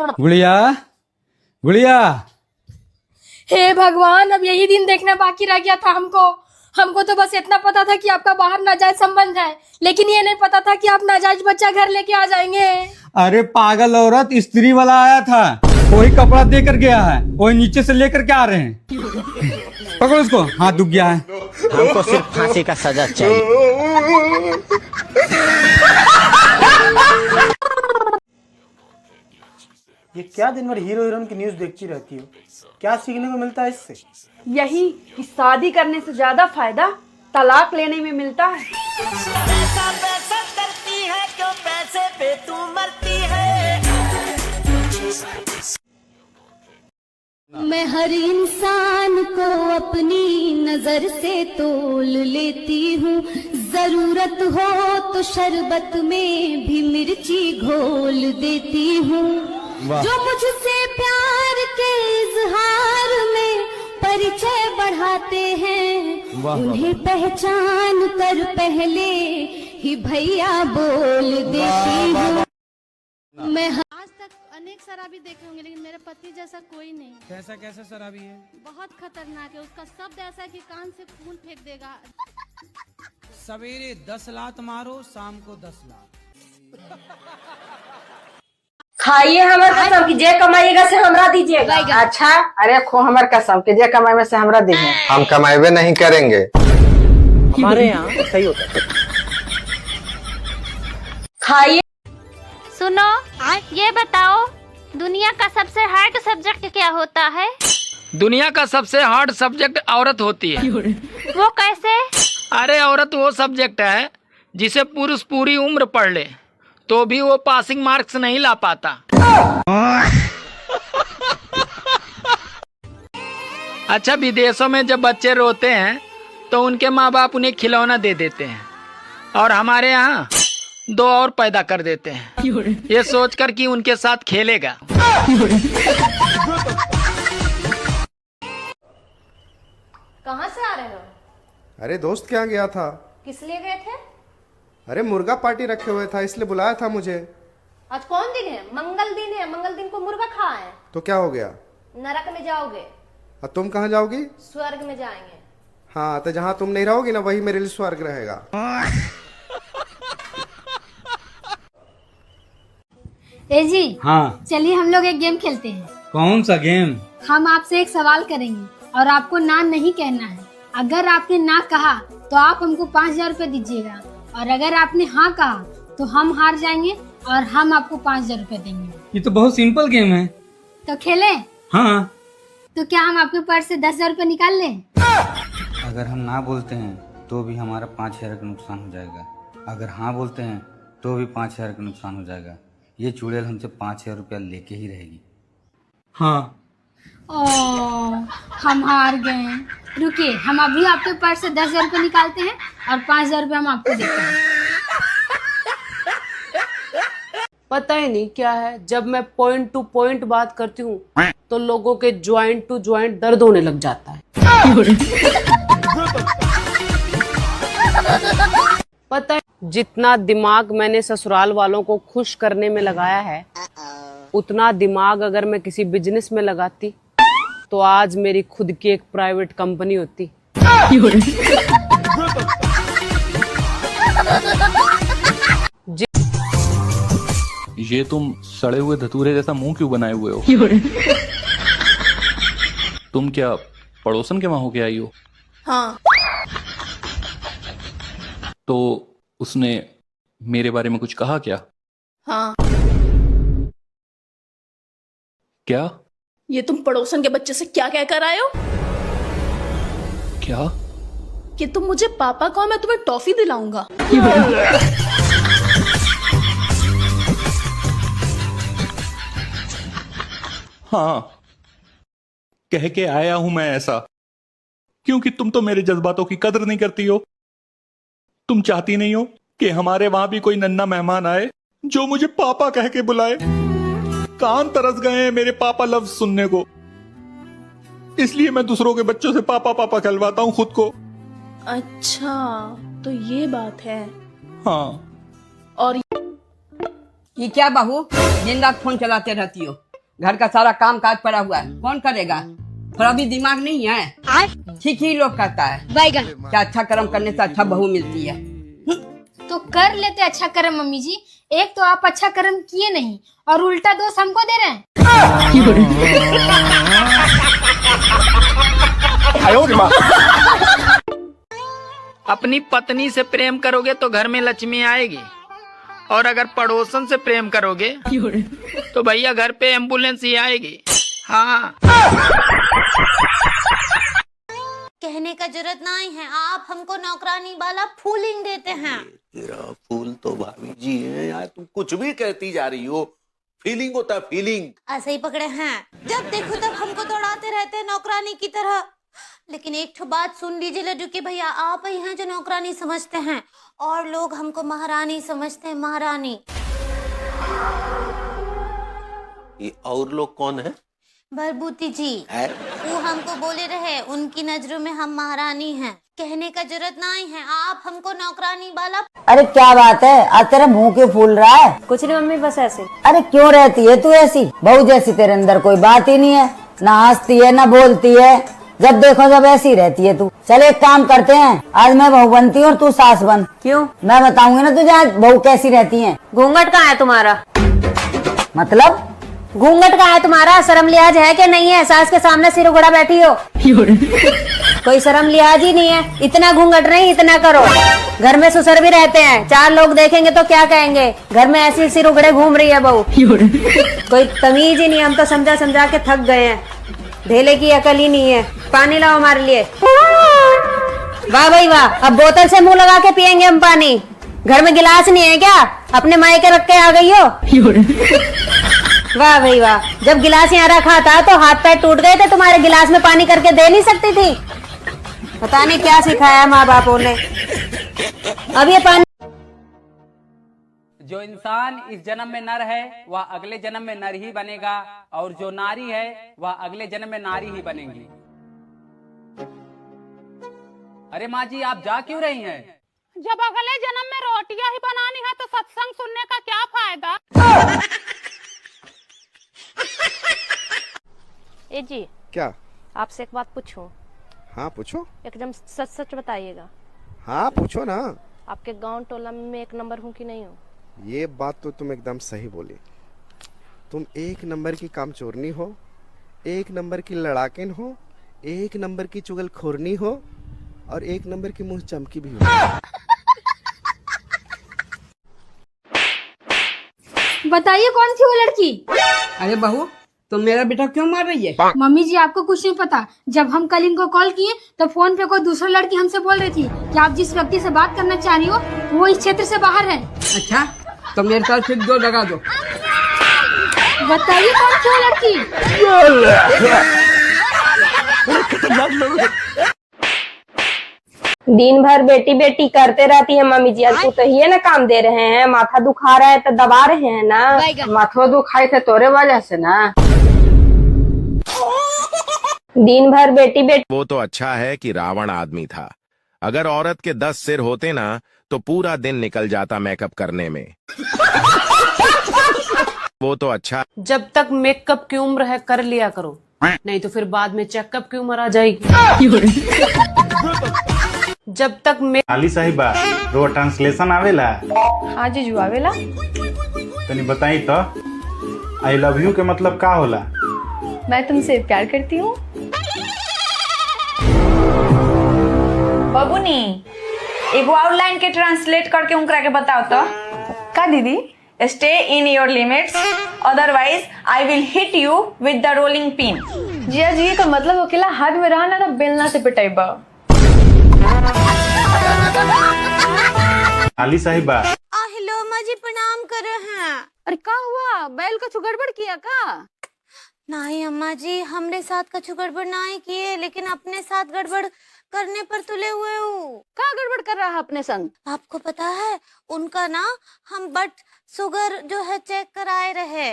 गुड़िया गुड़िया। हे भगवान, अब यही दिन देखना बाकी रह गया था हमको तो बस इतना पता था कि आपका बाहर नाजायज संबंध है, लेकिन ये नहीं पता था कि आप नाजायज बच्चा घर लेके आ जाएंगे। अरे पागल औरत, स्त्री वाला आया था, वही कपड़ा देकर गया है, वही नीचे से लेकर के आ रहे हैं। पकड़ो उसको, हाथ दुख गया है। हमको सिर्फ फांसी का सजा चाहिए। ये क्या दिन भर हीरो हीरोइन की न्यूज देखती रहती हो? क्या सीखने को मिलता है इससे? यही कि शादी करने से ज्यादा फायदा तलाक लेने में मिलता है। पैसा पैसा करती है क्यों, पैसे पे तू मरती है। मैं हर इंसान को अपनी नजर से तोल लेती हूँ, जरूरत हो तो शरबत में भी मिर्ची घोल देती हूँ। जो मुझसे प्यार के इजहार में परिचय बढ़ाते हैं, उन्हें पहचान कर पहले ही भैया बोल देती हूँ। मैं आज तक अनेक शराबी देखे होंगे, लेकिन मेरे पति जैसा कोई नहीं। कैसा कैसा शराबी है? बहुत खतरनाक है, उसका शब्द ऐसा है कि कान से खून फेंक देगा। सवेरे 10 लात मारो, शाम को 10 लात। खाइए हमर कसम कि जे कमाइएगा से हमरा दीजिएगा। अच्छा, अरे खो हमर कसम कि जे कमाई में से हमरा दीजिए। हम कमाइबे नहीं करेंगे। हमारे यहाँ सही होता है। खाइए। सुनो, ये बताओ दुनिया का सबसे हार्ड सब्जेक्ट क्या होता है? दुनिया का सबसे हार्ड सब्जेक्ट औरत होती है। वो कैसे? अरे औरत वो सब्जेक्ट है जिसे पुरुष पूरी उम्र पढ़ ले तो भी वो पासिंग मार्क्स नहीं ला पाता। अच्छा, विदेशों में जब बच्चे रोते हैं तो उनके माँ बाप उन्हें खिलौना दे देते हैं, और हमारे यहाँ 2 और पैदा कर देते हैं, ये सोचकर कि उनके साथ खेलेगा। कहाँ से आ रहे हो? अरे दोस्त के यहाँ गया था। किस लिए गए थे? अरे मुर्गा पार्टी रखे हुए था, इसलिए बुलाया था मुझे। आज कौन दिन है? मंगल दिन है, मंगल दिन को मुर्गा खाए। तो क्या हो गया? नरक में जाओगे। और तुम कहाँ जाओगी? स्वर्ग में जाएंगे। हाँ, तो जहाँ तुम नहीं रहोगी ना, वही मेरे लिए स्वर्ग रहेगा। ए जी। हाँ, चलिए हम लोग एक गेम खेलते हैं। कौन सा गेम? हम आपसे एक सवाल करेंगे और आपको ना नहीं कहना है। अगर आपने ना कहा तो आप हमको 5,000 रुपए दीजिएगा, और अगर आपने हाँ कहा तो हम हार जाएंगे और हम आपको 5,000 रुपए देंगे। ये तो बहुत सिंपल गेम है। तो खेले? हाँ। तो क्या हम आपके पर्स से 10,000 रुपए निकाल लें? अगर हम ना बोलते हैं तो भी हमारा 5,000 का नुकसान हो जाएगा, अगर हाँ बोलते हैं तो भी 5,000 का नुकसान हो जाएगा। ये चुड़ैल हमसे 5,000 रुपया लेके ही रहेगी। हाँ। ओ, हम हार गए। रुकिए, हम अभी आपके पर्स से 10,000 रुपए निकालते हैं और 5,000 रुपए हम आपको देते हैं। पता ही नहीं क्या है, जब मैं पॉइंट टू पॉइंट बात करती हूँ तो लोगों के ज्वाइंट टू ज्वाइंट दर्द होने लग जाता है। पता है, जितना दिमाग मैंने ससुराल वालों को खुश करने में लगाया है, उतना दिमाग अगर मैं किसी बिजनेस में लगाती तो आज मेरी खुद की एक प्राइवेट कंपनी होती। ये तुम सड़े हुए धतूरे जैसा मुंह क्यों बनाए हुए हो? तुम क्या पड़ोसन के वहां होके आई हो? हाँ। तो उसने मेरे बारे में कुछ कहा क्या? हाँ। क्या? ये तुम पड़ोसन के बच्चे से क्या कह कर आए हो? क्या? कि तुम मुझे पापा कहो, मैं तुम्हें टॉफी दिलाऊंगा। हाँ, कह के आया हूं मैं ऐसा क्योंकि तुम तो मेरे जज्बातों की कदर नहीं करती हो। तुम चाहती नहीं हो कि हमारे वहां भी कोई नन्हा मेहमान आए जो मुझे पापा कह के बुलाए। कान तरस गए हैं मेरे पापा लफ्ज सुनने को, इसलिए मैं दूसरों के बच्चों से पापा पापा कहलवाता हूँ खुद को। अच्छा, तो ये बात है। हाँ। और ये क्या बहू, दिन रात फोन चलाते रहती हो? घर का सारा काम काज पड़ा हुआ है, कौन करेगा? थोड़ा भी दिमाग नहीं है? ठीक ही लोग कहता है क्या अच्छा कर्म करने से अच्छा बहू मिलती है। तो कर लेते अच्छा कर्म मम्मी जी। एक तो आप अच्छा कर्म किए नहीं और उल्टा दोष हमको दे रहे हैं। अपनी पत्नी से प्रेम करोगे तो घर में लक्ष्मी आएगी, और अगर पड़ोसन से प्रेम करोगे तो भैया घर पे एम्बुलेंस ही आएगी। हाँ, कहने का जरूरत नहीं है, आप हमको नौकरानी वाला फूलिंग देते हैं। तेरा फूल तो भाभी जी है यार, तुम कुछ भी कहती जा रही हो। फीलिंग होता है फीलिंग। ऐसे ही पकड़े हैं, जब देखो तब हमको दौड़ाते रहते हैं नौकरानी की तरह। लेकिन एक ठो बात सुन लीजिए लड्डू के भैया, आप ही हैं जो नौकरानी समझते हैं और लोग हमको महारानी समझते हैं, महारानी। ये और लोग कौन है? भरभूति जी वो हमको बोले रहे, उनकी नजरों में हम महारानी हैं। कहने का जरूरत नहीं है, आप हमको नौकरानी वाला। अरे क्या बात है, आज तेरा मुंह क्यों फूल रहा है? कुछ नहीं मम्मी, बस ऐसे। अरे क्यों रहती है तू ऐसी? बहू जैसी तेरे अंदर कोई बात ही नहीं है, ना हंसती है ना बोलती है, जब देखो जब ऐसी रहती है तू। चल एक काम करते हैं, आज मैं बहू बनती हूँ और तू सास बन। क्यों? मैं बताऊंगी ना तुझे आज बहू कैसी रहती है। घूंघट कहाँ है तुम्हारा? मतलब घूंघट कहाँ है तुम्हारा? शर्म लिहाज है कि नहीं है? सास के सामने सिर उगड़ा बैठी हो। कोई शर्म लिहाज ही नहीं है। इतना घूंघट नहीं, इतना करो। घर में ससुर भी रहते हैं, 4 लोग देखेंगे तो क्या कहेंगे? घर में ऐसी सिर उगड़े घूम रही है बहू। कोई तमीज ही नहीं, हम तो समझा समझा के थक गए हैं। ढेले की अकल ही नहीं है। पानी लाओ हमारे लिए। वाह भाई वाह, अब बोतल से मुंह लगा के पियेंगे हम पानी। घर में गिलास नहीं है क्या? अपने मायके रख के आ गई हो। वाह भाई वाह, जब गिलास यहाँ रखा था तो हाथ पैर टूट गए थे तुम्हारे, गिलास में पानी करके दे नहीं सकती थी। पता नहीं क्या सिखाया माँ बापों ने। अब ये पानी। जो इंसान इस जन्म में नर है वह अगले जन्म में नर ही बनेगा, और जो नारी है वह अगले जन्म में नारी ही बनेगी। अरे माँ जी, आप जा क्यों रही हैं? जब अगले जन्म में रोटियां ही बनानी है तो सत्संग सुनने का क्या फायदा? ए जी, क्या? आपसे एक बात पूछूं? हाँ पूछो। एकदम सच सच बताइएगा। हाँ पूछो ना। आपके गांव टोला में एक नंबर हूँ कि नहीं हूँ? ये बात तो तुम एकदम सही बोली। तुम 1 नंबर की कामचोरनी हो, 1 नंबर की लड़ाकिन हो, 1 नंबर की चुगलखोरनी हो, और 1 नंबर की मुंह चमकी भी हो। बताइए कौन थी वो लड़की? अरे बहू, तुम मेरा बेटा क्यों मार रही है? मम्मी जी आपको कुछ नहीं पता। जब हम कल इनको कॉल किए तो फोन पे कोई दूसरा लड़की हमसे बोल रही थी कि आप जिस व्यक्ति से बात करना चाह रही हो वो इस क्षेत्र से बाहर है। अच्छा, तो मेरे साथ फिर 2 लगा दो। बताइए कौन थी वो लड़की? दिन भर बेटी बेटी करते रहती है मम्मी जी। आज तो ये ना काम दे रहे हैं, माथा दुखा रहा है तो दबा रहे हैं ना। माथा दुखाई थे तोरे वजह से ना। दिन भर बेटी बेटी। वो तो अच्छा है कि रावण आदमी था। अगर औरत के 10 सिर होते ना तो पूरा दिन निकल जाता मेकअप करने में। वो तो अच्छा। जब तक मेकअप की उम्र है कर लिया करो, नहीं तो फिर बाद में चेकअप की उम्र आ जाएगी। जब तक अली साहिबा रो ट्रांसलेशन आवेला? हाँ जीजू आवेला। तनी बताई तो, आई लव यू के मतलब का होला? मैं तुमसे प्यार करती हूँ। बबुनी, एगो और लाइन के ट्रांसलेट करके उनकरा के बताओ तो। का दीदी? Stay in your limits, otherwise I will hit you with the rolling pin. Jiya ji का मतलब अकेला हाथ में रहना ना, बेलना से पिटाइबा। अली साहिबा। हेलो अम्मा जी, प्रणाम कर रहे हैं। अरे क्या हुआ? बैल का गड़बड़ किया का? नहीं अम्मा जी, हमरे साथ कछु गड़बड़ नहीं किए, लेकिन अपने साथ गड़बड़ करने पर तुले हुए हूँ। क्या गड़बड़ कर रहा है अपने संग? आपको पता है उनका ना हम ब्लड शुगर जो है चेक कराए रहे।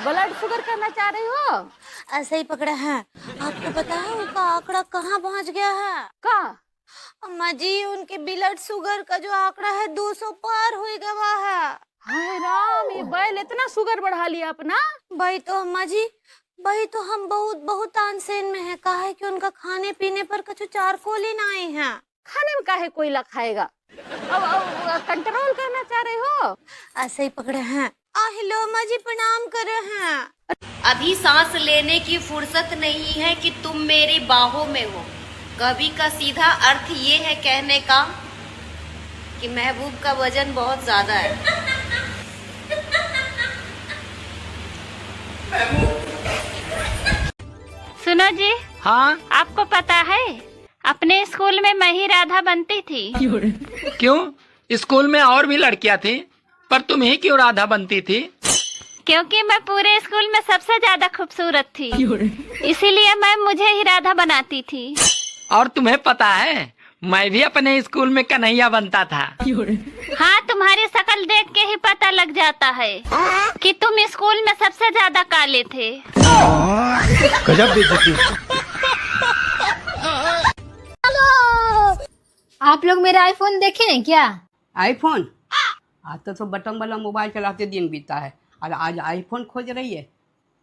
ब्लड शुगर करना चाह रही हो? ऐसे ही पकड़े हैं। आपको पता है उनका आंकड़ा कहाँ पहुँच गया है? का? अम्मा जी, उनके ब्लड शुगर का जो आंकड़ा है 200 पार हो गया है। हाय राम, ये बैल इतना शुगर बढ़ा लिया अपना। भाई तो अम्मा जी, भाई तो हम बहुत बहुत तानसेन में है। कहा है कि उनका खाने पीने पर कुछ चारकोल ही ना आए हैं। खाने में काहे कोयला खाएगा? अब कंट्रोल करना चाह रहे हो? ऐसे ही पकड़े हैं। हेलो अम्मा जी, प्रणाम कर रहे हैं। अभी सांस लेने की फुर्सत नहीं है कि तुम मेरी बाहों में हो। कभी का सीधा अर्थ ये है कहने का कि महबूब का वजन बहुत ज्यादा है। सुनो जी। हाँ। आपको पता है अपने स्कूल में मैं ही राधा बनती थी। क्यों? स्कूल में और भी लड़कियां थी, पर तुम ही क्यों राधा बनती थी? क्योंकि मैं पूरे स्कूल में सबसे ज्यादा खूबसूरत थी, इसीलिए मैं मुझे ही राधा बनाती थी। और तुम्हें पता है मैं भी अपने स्कूल में कन्हैया बनता था। हाँ, तुम्हारी शक्ल देख के ही पता लग जाता है कि तुम स्कूल में सबसे ज्यादा काले थे। गजब बेइज्जती। आप लोग मेरा आईफोन देखे हैं क्या? आईफोन? आज तो बटन वाला मोबाइल चलाते दिन बीता है और आज आईफोन खोज रही है।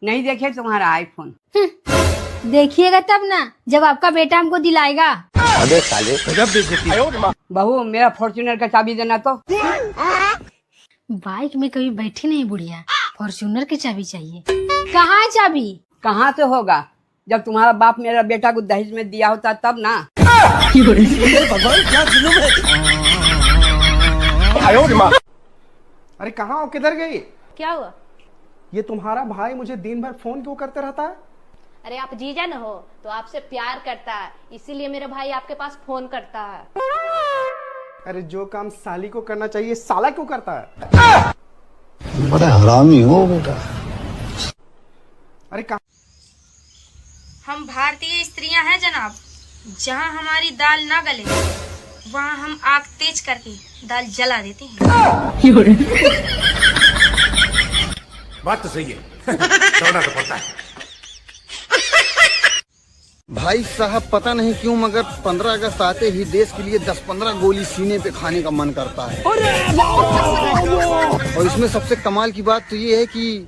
नहीं देखे तुम्हारा आईफोन? देखिएगा तब ना, जब आपका बेटा हमको दिलाएगा। अबे साले, गजब बेइज्जती। बहू, मेरा फॉर्च्यूनर का चाबी देना तो। बाइक में कभी बैठी नहीं बुढ़िया, फॉर्च्यूनर की चाबी चाहिए। कहाँ है चाबी? कहाँ से होगा? जब तुम्हारा बाप मेरा बेटा को दहेज में दिया होता तब ना। भगवान, क्या जुल्म है। अरे कहाँ हो, किधर गई? क्या हुआ? ये तुम्हारा भाई मुझे दिन भर फोन क्यों करते रहता है? अरे आप जीजा न हो तो आपसे प्यार करता है, इसीलिए मेरा भाई आपके पास फोन करता है। अरे जो काम साली को करना चाहिए साला क्यों करता है? बड़ा हरामी हो बेटा। अरे कहाँ? हम भारतीय स्त्रियां हैं जनाब। जहां हमारी दाल ना गले वहां हम आग तेज करके दाल जला देते हैं। बात तो सही है। छोड़ना तो पड़ता है। भाई साहब पता नहीं क्यों मगर 15 अगस्त आते ही देश के लिए 10-15 गोली सीने पे खाने का मन करता है। और इसमें सबसे कमाल की बात तो ये है कि